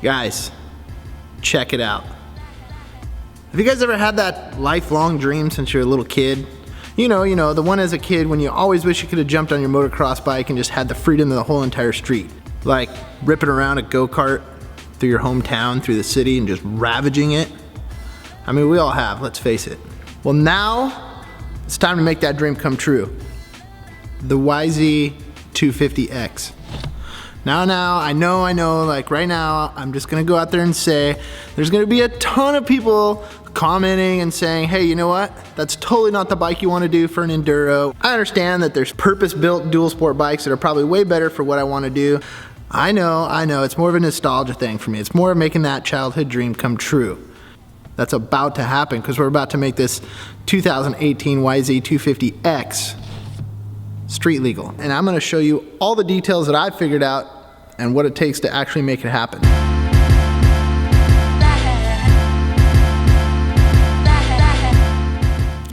Guys, check it out. Have you guys ever had that lifelong dream since you were a little kid? You know, the one as a kid when you always wish you could have jumped on your motocross bike and just had the freedom of the whole entire street. Like ripping around a go-kart through your hometown, through the city, and just ravaging it. I mean, we all have, let's face it. Well, now it's time to make that dream come true. The YZ250X. Now, I know, like right now, I'm just gonna go out there and say, there's gonna be a ton of people commenting and saying, hey, you know what? That's totally not the bike you wanna do for an enduro. I understand that there's purpose-built dual sport bikes that are probably way better for what I wanna do. I know, it's more of a nostalgia thing for me. It's more of making that childhood dream come true. That's about to happen because we're about to make this 2018 YZ250X street legal. And I'm gonna show you all the details that I've figured out and what it takes to actually make it happen.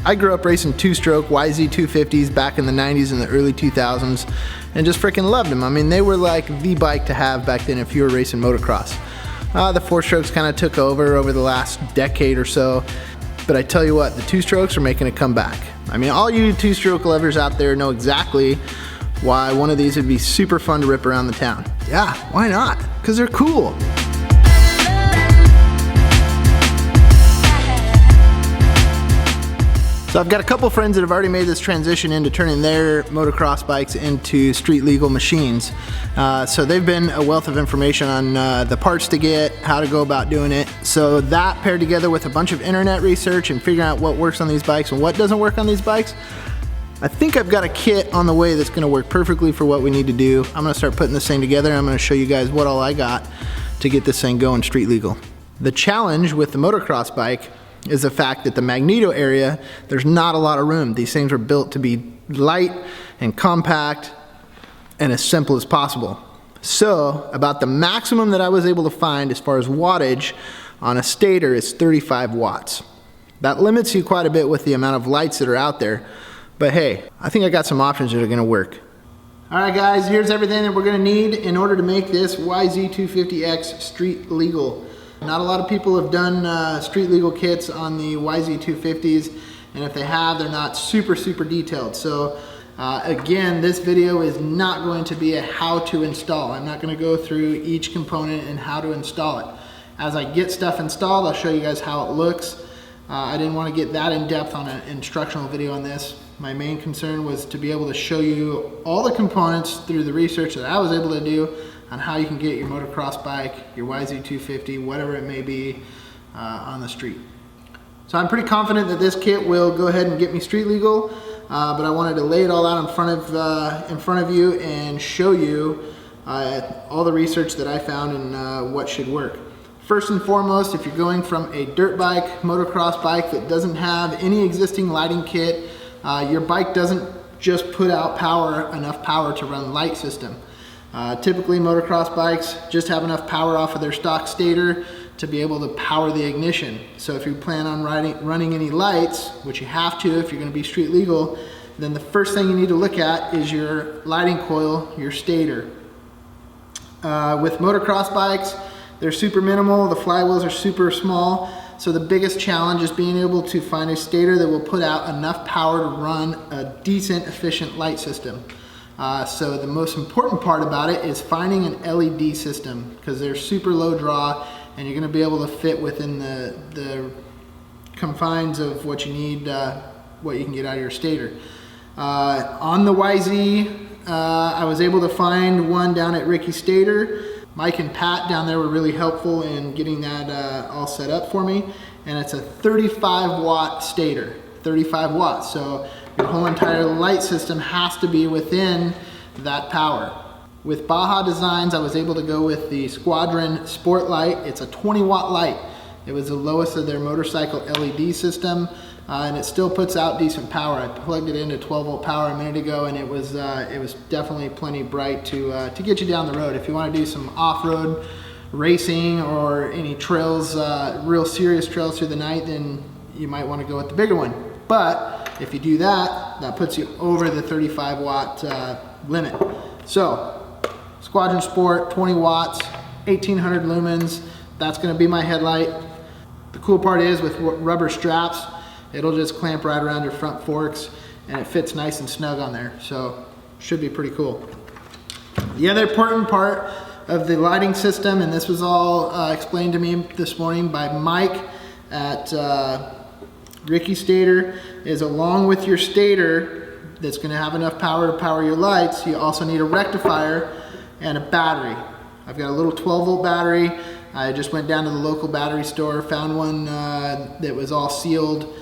I grew up racing two-stroke YZ250s back in the 90s and the early 2000s and just freaking loved them. I mean, they were like the bike to have back then if you were racing motocross. The four-strokes kind of took over the last decade or so, but I tell you what, the two-strokes are making a comeback. I mean, all you two-stroke lovers out there know exactly why one of these would be super fun to rip around the town. Yeah, why not? Because they're cool. So I've got a couple friends that have already made this transition into turning their motocross bikes into street legal machines. So they've been a wealth of information on the parts to get, how to go about doing it. So that paired together with a bunch of internet research and figuring out what works on these bikes and what doesn't work on these bikes, I think I've got a kit on the way that's gonna work perfectly for what we need to do. I'm gonna start putting this thing together and I'm gonna show you guys what all I got to get this thing going street legal. The challenge with the motocross bike is the fact that the magneto area, there's not a lot of room. These things were built to be light and compact and as simple as possible. So about the maximum that I was able to find as far as wattage on a stator is 35 watts. That limits you quite a bit with the amount of lights that are out there, but hey, I think I got some options that are gonna work. All right guys, here's everything that we're gonna need in order to make this YZ250X street legal. Not a lot of people have done street legal kits on the YZ250s, and if they have, they're not super detailed. So again, this video is not going to be a how to install. I'm not going to go through each component and how to install it. As I get stuff installed, I'll show you guys how it looks. I didn't want to get that in depth on an instructional video on this. My main concern was to be able to show you all the components through the research that I was able to do on how you can get your motocross bike, your YZ250, whatever it may be, on the street. So I'm pretty confident that this kit will go ahead and get me street legal, but I wanted to lay it all out in front of you and show you all the research that I found and what should work. First and foremost, if you're going from a dirt bike, motocross bike that doesn't have any existing lighting kit, your bike doesn't just put out enough power to run the light system. Typically motocross bikes just have enough power off of their stock stator to be able to power the ignition. So if you plan on running any lights, which you have to if you're going to be street legal, then the first thing you need to look at is your lighting coil, your stator. With motocross bikes, they're super minimal, the flywheels are super small, so the biggest challenge is being able to find a stator that will put out enough power to run a decent, efficient light system. So the most important part about it is finding an LED system because they're super low draw and you're going to be able to fit within the confines of what you need, what you can get out of your stator. On the YZ, I was able to find one down at Ricky's Stator. Mike and Pat down there were really helpful in getting that all set up for me, and it's a 35 watt stator, 35 watts. So your whole entire light system has to be within that power. With Baja Designs, I was able to go with the Squadron Sport Light. It's a 20 watt light. It was the lowest of their motorcycle LED system, and it still puts out decent power. I plugged it into 12 volt power a minute ago, and it was definitely plenty bright to get you down the road. If you want to do some off-road racing or any trails, real serious trails through the night, then you might want to go with the bigger one. But if you do that, that puts you over the 35 watt limit. So Squadron Sport, 20 watts, 1800 lumens. That's going to be my headlight. The cool part is with rubber straps, it'll just clamp right around your front forks and it fits nice and snug on there. So should be pretty cool. The other important part of the lighting system, and this was all explained to me this morning by Mike at Ricky Stator, is along with your stator that's going to have enough power to power your lights, you also need a rectifier and a battery. I've got a little 12-volt battery. I just went down to the local battery store, found one that was all sealed,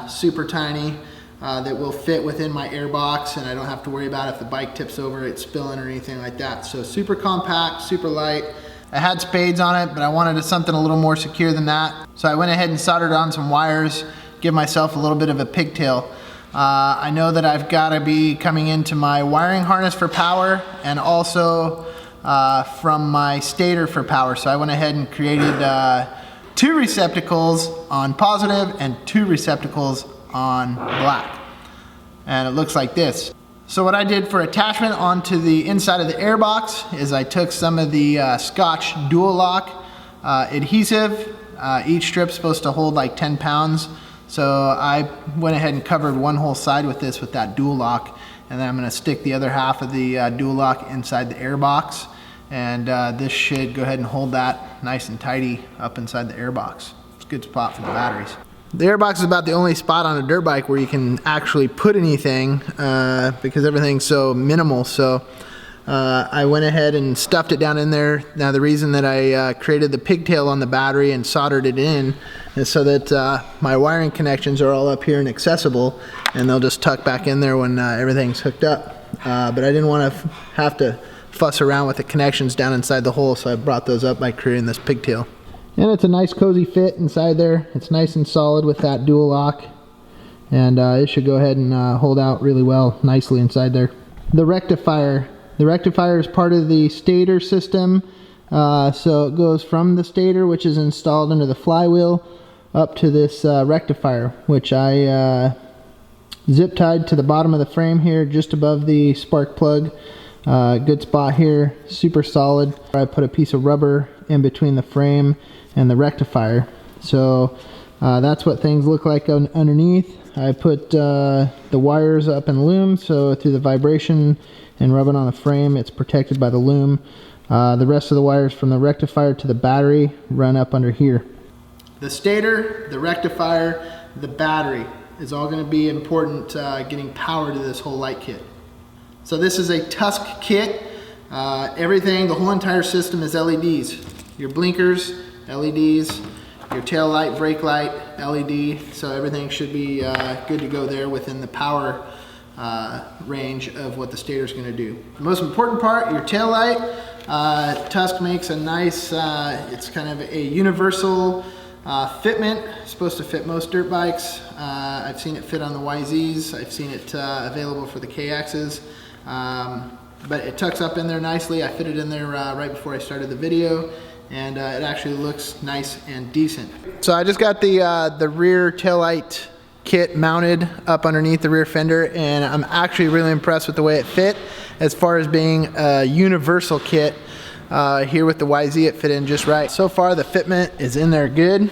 super tiny, that will fit within my air box, and I don't have to worry about if the bike tips over it spilling or anything like that. So super compact, super light. I had spades on it, but I wanted something a little more secure than that. So I went ahead and soldered on some wires, give myself a little bit of a pigtail. I know that I've got to be coming into my wiring harness for power and also from my stator for power. So I went ahead and created 2 receptacles on positive and 2 receptacles on black. And it looks like this. So what I did for attachment onto the inside of the airbox is I took some of the Scotch Dual Lock adhesive. Each strip's supposed to hold like 10 pounds. So I went ahead and covered one whole side with this with that Dual Lock. And then I'm going to stick the other half of the Dual Lock inside the airbox. And this should go ahead and hold that nice and tidy up inside the airbox. It's a good spot for the batteries. The airbox is about the only spot on a dirt bike where you can actually put anything because everything's so minimal. So I went ahead and stuffed it down in there. Now the reason that I created the pigtail on the battery and soldered it in is so that my wiring connections are all up here and accessible, and they'll just tuck back in there when everything's hooked up. But I didn't want to have to fuss around with the connections down inside the hole, so I brought those up by creating this pigtail. And it's a nice cozy fit inside there. It's nice and solid with that Dual Lock, and it should go ahead and hold out really well nicely inside there. The rectifier is part of the stator system, so it goes from the stator, which is installed under the flywheel, up to this rectifier, which I zip tied to the bottom of the frame here just above the spark plug. Good spot here, super solid. I put a piece of rubber in between the frame and the rectifier, so that's what things look like underneath. I put the wires up in loom, so through the vibration and rubbing on the frame, it's protected by the loom. The rest of the wires from the rectifier to the battery run up under here. The stator, the rectifier, the battery is all going to be important getting power to this whole light kit. So this is a Tusk kit. Everything, the whole entire system is LEDs. Your blinkers, LEDs, your tail light, brake light, LED. So everything should be good to go there within the power range of what the stator is going to do. The most important part, your tail light. Tusk makes a nice, it's kind of a universal fitment. It's supposed to fit most dirt bikes. I've seen it fit on the YZs. I've seen it available for the KXs. But it tucks up in there nicely. I fit it in there right before I started the video, and it actually looks nice and decent. So I just got the rear taillight kit mounted up underneath the rear fender, and I'm actually really impressed with the way it fit. As far as being a universal kit, here with the YZ it fit in just right. So far the fitment is in there good.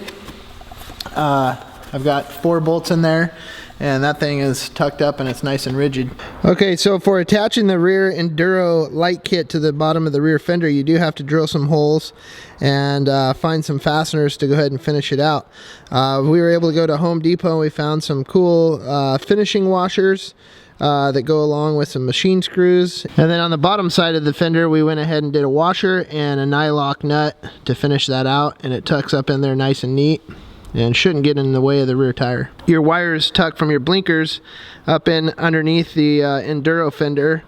I've got 4 bolts in there, and that thing is tucked up and it's nice and rigid. Okay, so for attaching the rear Enduro light kit to the bottom of the rear fender, you do have to drill some holes and find some fasteners to go ahead and finish it out. We were able to go to Home Depot and we found some cool finishing washers that go along with some machine screws. And then on the bottom side of the fender, we went ahead and did a washer and a nylock nut to finish that out, and it tucks up in there nice and neat and shouldn't get in the way of the rear tire. Your wires tuck from your blinkers up in underneath the Enduro fender.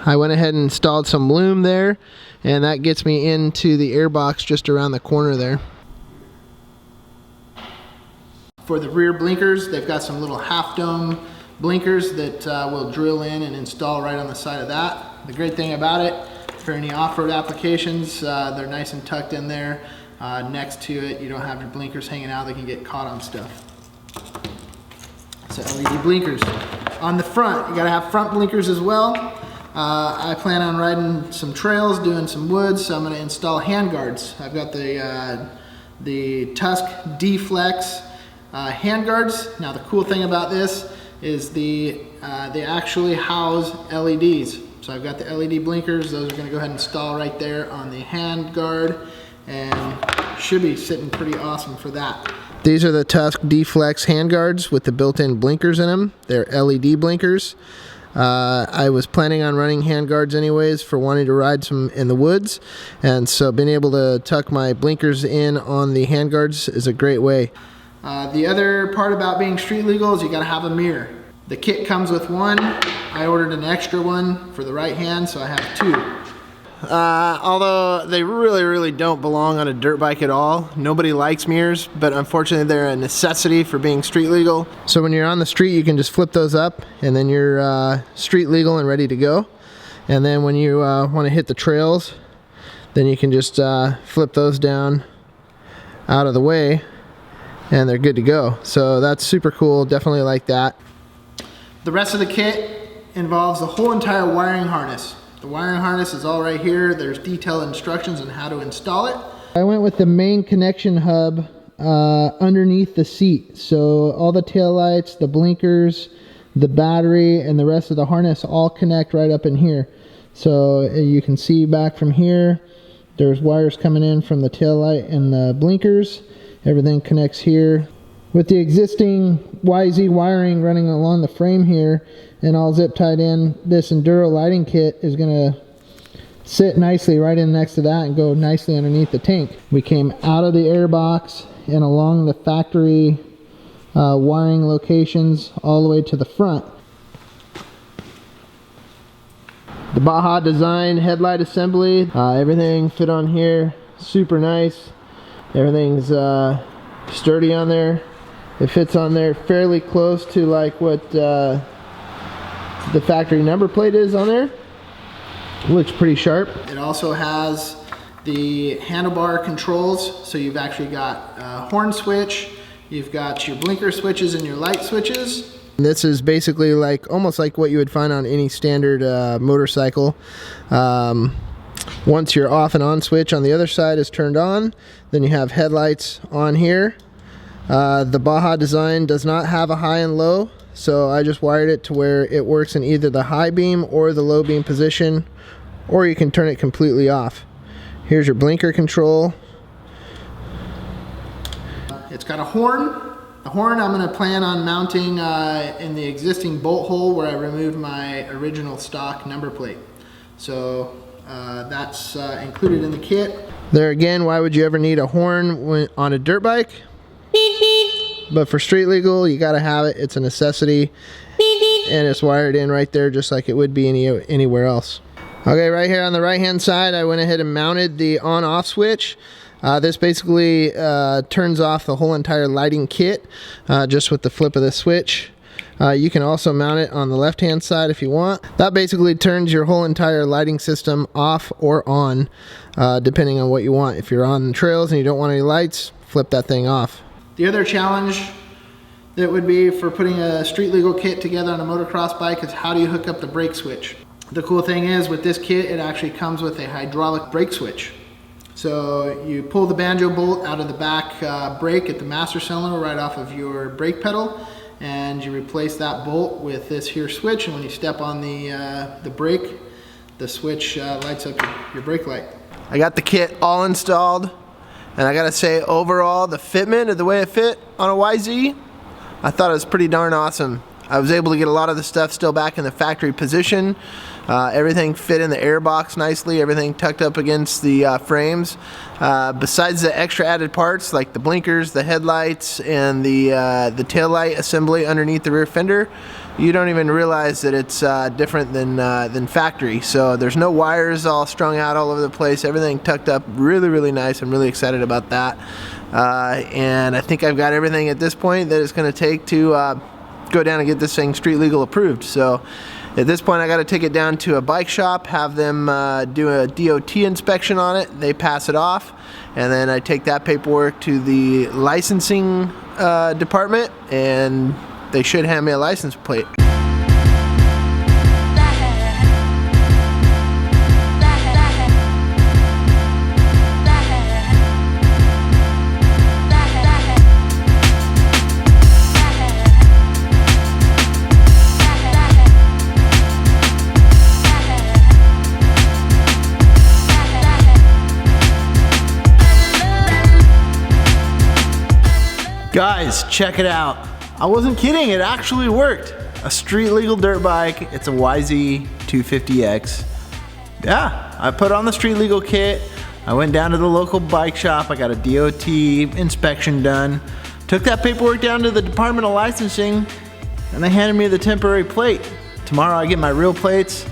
I went ahead and installed some loom there, and that gets me into the airbox just around the corner there. For the rear blinkers, they've got some little half dome blinkers that will drill in and install right on the side of that. The great thing about it, for any off-road applications, they're nice and tucked in there. Next to it, you don't have your blinkers hanging out, they can get caught on stuff. So LED blinkers. On the front, you gotta have front blinkers as well. I plan on riding some trails, doing some woods, so I'm going to install handguards. I've got the Tusk D-Flex handguards. Now the cool thing about this is they actually house LEDs. So I've got the LED blinkers. Those are going to go ahead and install right there on the handguard, and should be sitting pretty awesome for that. These are the Tusk D-Flex handguards with the built-in blinkers in them. They're LED blinkers. I was planning on running handguards anyways for wanting to ride some in the woods, and so being able to tuck my blinkers in on the handguards is a great way. The other part about being street legal is you got to have a mirror. The kit comes with one. I ordered an extra one for the right hand, so I have two. Although they really don't belong on a dirt bike at all. Nobody likes mirrors, but unfortunately they're a necessity for being street legal. So when you're on the street, you can just flip those up, and then you're street legal and ready to go. And then when you want to hit the trails, then you can just flip those down out of the way, and they're good to go. So that's super cool. Definitely like that. The rest of the kit involves the whole entire wiring harness. The wiring harness is all right here. There's detailed instructions on how to install it. I went with the main connection hub underneath the seat. So all the taillights, the blinkers, the battery, and the rest of the harness all connect right up in here. So you can see back from here, there's wires coming in from the taillight and the blinkers. Everything connects here. With the existing YZ wiring running along the frame here and all zip tied in, this Enduro lighting kit is going to sit nicely right in next to that and go nicely underneath the tank. We came out of the air box and along the factory wiring locations all the way to the front. The Baja Design headlight assembly, everything fit on here, super nice. Everything's sturdy on there. It fits on there fairly close to like what the factory number plate is on there. It looks pretty sharp. It also has the handlebar controls, so you've actually got a horn switch, you've got your blinker switches and your light switches. This is basically like almost like what you would find on any standard motorcycle. Once your off and on switch on the other side is turned on, then you have headlights on here. The Baja Design does not have a high and low, so I just wired it to where it works in either the high beam or the low beam position, or you can turn it completely off. Here's your blinker control. It's got a horn. The horn I'm going to plan on mounting in the existing bolt hole where I removed my original stock number plate. So that's included in the kit. There again, why would you ever need a horn on a dirt bike? But for street legal, you got to have it. It's a necessity, and it's wired in right there just like it would be anywhere else. Okay, right here on the right hand side, I went ahead and mounted the on off switch. This basically turns off the whole entire lighting kit just with the flip of the switch. You can also mount it on the left hand side if you want. That basically turns your whole entire lighting system off or on depending on what you want. If you're on trails and you don't want any lights, flip that thing off. The other challenge that would be for putting a street legal kit together on a motocross bike is how do you hook up the brake switch? The cool thing is with this kit, it actually comes with a hydraulic brake switch. So you pull the banjo bolt out of the back brake at the master cylinder right off of your brake pedal, and you replace that bolt with this here switch, and when you step on the brake, the switch lights up your brake light. I got the kit all installed, and I gotta say overall the fitment of the way it fit on a YZ, I thought it was pretty darn awesome. I was able to get a lot of the stuff still back in the factory position. Everything fit in the air box nicely, everything tucked up against the frames. Besides the extra added parts like the blinkers, the headlights, and the tail light assembly underneath the rear fender, you don't even realize that it's different than factory. So there's no wires all strung out all over the place, everything tucked up really nice. I'm really excited about that. And I think I've got everything at this point that it's going to take to go down and get this thing street legal approved. So at this point I got to take it down to a bike shop, have them do a DOT inspection on it, they pass it off, and then I take that paperwork to the licensing department, and they should hand me a license plate. Guys, check it out. I wasn't kidding, it actually worked. A street legal dirt bike. It's a YZ250X. Yeah, I put on the street legal kit. I went down to the local bike shop. I got a DOT inspection done. Took that paperwork down to the Department of Licensing, and they handed me the temporary plate. Tomorrow I get my real plates.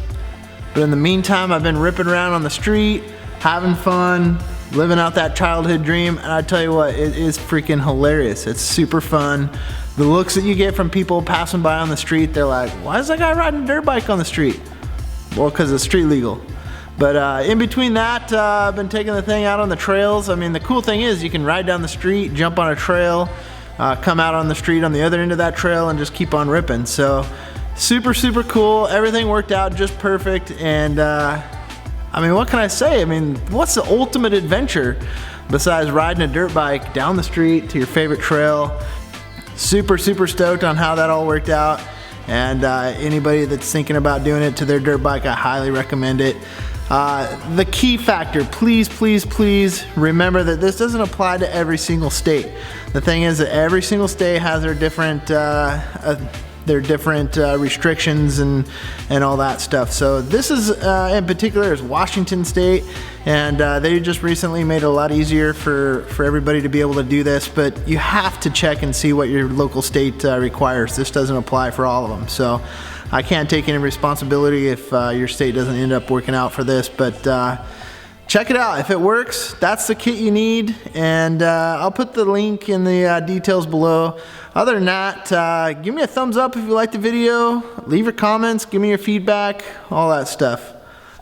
But in the meantime, I've been ripping around on the street, having fun, living out that childhood dream, and I tell you what, it is freaking hilarious. It's super fun. The looks that you get from people passing by on the street, they're like, why is that guy riding a dirt bike on the street? Well, because it's street legal. But in between that, I've been taking the thing out on the trails. I mean, the cool thing is you can ride down the street, jump on a trail, come out on the street on the other end of that trail and just keep on ripping. So super, super cool. Everything worked out just perfect. And I mean, what can I say? I mean, what's the ultimate adventure besides riding a dirt bike down the street to your favorite trail? Super, super stoked on how that all worked out. And anybody that's thinking about doing it to their dirt bike, I highly recommend it. The key factor, please, please, please remember that this doesn't apply to every single state. The thing is that every single state has their different restrictions and all that stuff. So this is in particular is Washington State, and they just recently made it a lot easier for everybody to be able to do this, but you have to check and see what your local state requires. This doesn't apply for all of them. So I can't take any responsibility if your state doesn't end up working out for this, but check it out. If it works, that's the kit you need, and I'll put the link in the details below. Other than that, give me a thumbs up if you liked the video, leave your comments, give me your feedback, all that stuff.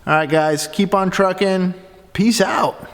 All right guys, keep on trucking. Peace out.